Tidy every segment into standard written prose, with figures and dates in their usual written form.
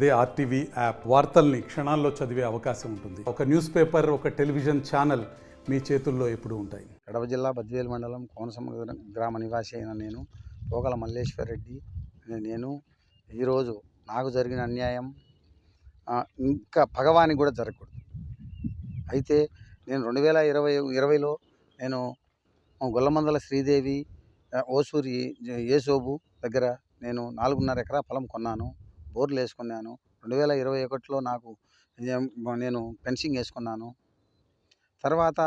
అదే RTV app వార్తల్ని క్షణాల్లో చదివే అవకాశం ఉంటుంది. ఒక న్యూస్ పేపర్, ఒక టెలివిజన్ ఛానల్ మీ చేతుల్లో ఎప్పుడూ ఉంటాయి. కడప జిల్లా బద్వేలు మండలం కోనసమ గ్రామ నివాసి అయిన నేను పోగల మల్లేశ్వర్ రెడ్డి. నేను ఈరోజు నాకు జరిగిన అన్యాయం ఇంకా భగవానికి కూడా జరగకూడదు. అయితే నేను 2020లో నేను గొల్లమందల శ్రీదేవి ఓసూరి ఏసోబు దగ్గర నేను 4.5 ఎకరా పొలం కొన్నాను, బోర్లు వేసుకున్నాను. 2021లో నాకు నేను ఫెన్సింగ్ వేసుకున్నాను. తర్వాత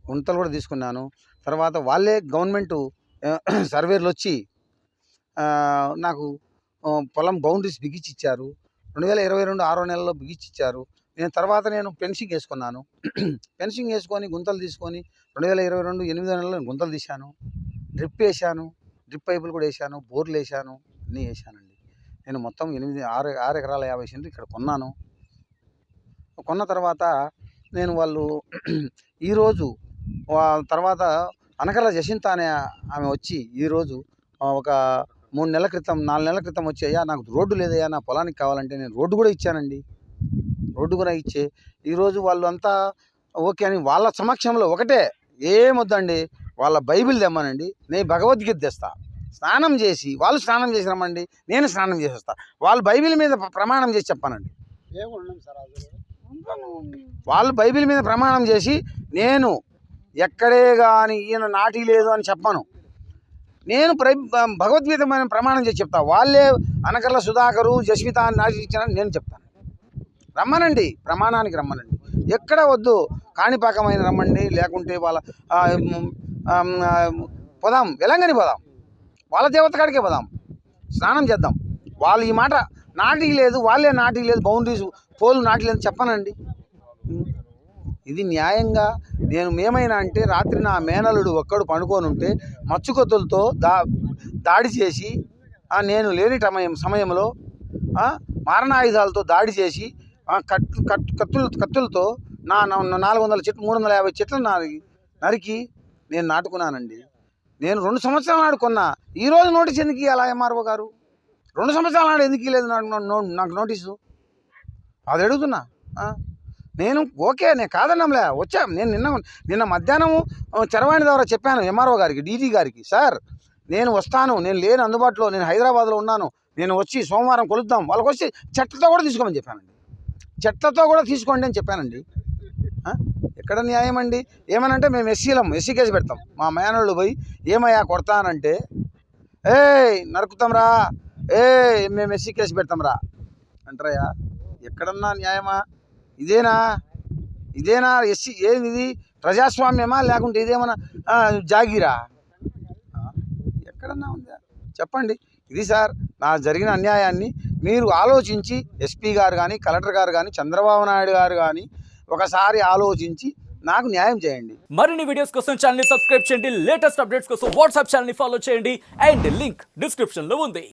గుంతలు కూడా తీసుకున్నాను. తర్వాత వాళ్ళే గవర్నమెంటు సర్వేర్లు వచ్చి నాకు పొలం బౌండరీస్ బిగించిచ్చారు. 2022 6వ నెలలో బిగించిచ్చారు. నేను ఫెన్సింగ్ వేసుకున్నాను. ఫెన్సింగ్ వేసుకొని గుంతలు తీసుకొని 2022 8వ నెలలో గుంతలు తీశాను, డ్రిప్ వేసాను, డ్రిప్ పైపులు కూడా వేసాను, బోర్లు వేసాను, అన్నీ వేసానండి. నేను మొత్తం 6 ఎకరాల 50 సెంట్లు ఇక్కడ కొన్నాను. కొన్న తర్వాత నేను వాళ్ళు ఈరోజు తర్వాత అనకల జసింత అనే ఆమె వచ్చి ఈరోజు ఒక 3 నెలల క్రితం 4 నెలల క్రితం వచ్చి, అయ్యా నాకు రోడ్డు లేదయ్యా నా పొలానికి కావాలంటే నేను రోడ్డు కూడా ఇచ్చానండి. రోడ్డు కూడా ఇచ్చే ఈరోజు వాళ్ళు అంతా ఓకే అని వాళ్ళ సమక్షంలో ఒకటే ఏమొద్దండి, వాళ్ళ బైబిల్ తెమ్మనండి, నేను భగవద్గీత తెస్తా, స్నానం చేసి వాళ్ళు స్నానం చేసి రమ్మండి, నేను స్నానం చేసి వస్తా, వాళ్ళు బైబిల్ మీద ప్రమాణం చేసి చెప్పానండి. వాళ్ళు బైబిల్ మీద ప్రమాణం చేసి నేను ఎక్కడే కానీ ఈయన నాటి లేదు అని చెప్పను, నేను భగవద్గీత మీద ప్రమాణం చేసి చెప్తా. వాళ్ళే అనకర్ల సుధాకరు జస్మిత అని నాటి ఇచ్చానని నేను చెప్తాను. రమ్మనండి, ప్రమాణానికి రమ్మనండి, ఎక్కడ వద్దు, కాణిపాకమైన రమ్మండి, లేకుంటే వాళ్ళ పోదాం, వెలంగని పోదాం, వాళ్ళ దేవత కాడికే పోదాం, స్నానం చేద్దాం. వాళ్ళు ఈ మాట నాటికి లేదు, వాళ్ళే నాటికి లేదు, బౌండరీస్ పోలు నాటి లేదు చెప్పనండి. ఇది న్యాయంగా మేమైనా అంటే రాత్రి నా మేనలుడు ఒక్కడు పండుకొని ఉంటే మచ్చుకొత్తులతో దాడి చేసి నేను లేని సమయంలో మారణాయుధాలతో దాడి చేసి కత్తులతో నా 400 చెట్లు 350 చెట్లు నరికి నేను నాటుకున్నానండి. నేను 2 సంవత్సరాల నాడు కొన్నా. ఈరోజు నోటీస్ ఎందుకు ఇవ్వాలి ఎంఆర్ఓ గారు? 2 సంవత్సరాల నాడు ఎందుకు ఇవ్వలేదు నాకు నోటీసు? అది అడుగుతున్నా. నేను ఓకే, నేను కాదన్నాంలే, వచ్చా. నేను నిన్న మధ్యాహ్నం చరవాణి ద్వారా చెప్పాను ఎంఆర్ఓ గారికి, డీజీ గారికి, సార్ నేను వస్తాను, నేను లేని అందుబాటులో, నేను హైదరాబాద్లో ఉన్నాను, నేను వచ్చి సోమవారం కొలుద్దాం, వాళ్ళకి వచ్చి చెట్లతో కూడా తీసుకోమని చెప్పానండి. చెట్లతో కూడా తీసుకోండి అని చెప్పానండి. ఎక్కడ న్యాయం అండి? ఏమనంటే మేము ఎస్సీ కేసు పెడతాం. మా మేనళ్ళు పోయి ఏమయ్యా కొడతానంటే, నరుకుతాంరా, మేము ఎస్సీ కేసు పెడతాంరా అంటారయ్యా. ఎక్కడన్నా న్యాయమా? ఇదేనా ఎస్సీ? ఇది ప్రజాస్వామ్యమా లేకుంటే ఇదేమన్నా జాగీరా? ఎక్కడన్నా ఉందా చెప్పండి. ఇది సార్ నా జరిగిన అన్యాయాన్ని మీరు ఆలోచించి ఎస్పీ గారు కానీ, కలెక్టర్ గారు కానీ, చంద్రబాబు నాయుడు గారు కానీ ఒకసారి ఆలోచించి నాకు న్యాయం చేయండి. మరిన్ని వీడియోస్ కోసం ఛానల్ ని సబ్స్క్రైబ్ చేయండి. లేటెస్ట్ అప్డేట్స్ కోసం వాట్సాప్ ఛానల్ ని ఫాలో చేయండి. అండ్ లింక్ డిస్క్రిప్షన్ లో ఉంది.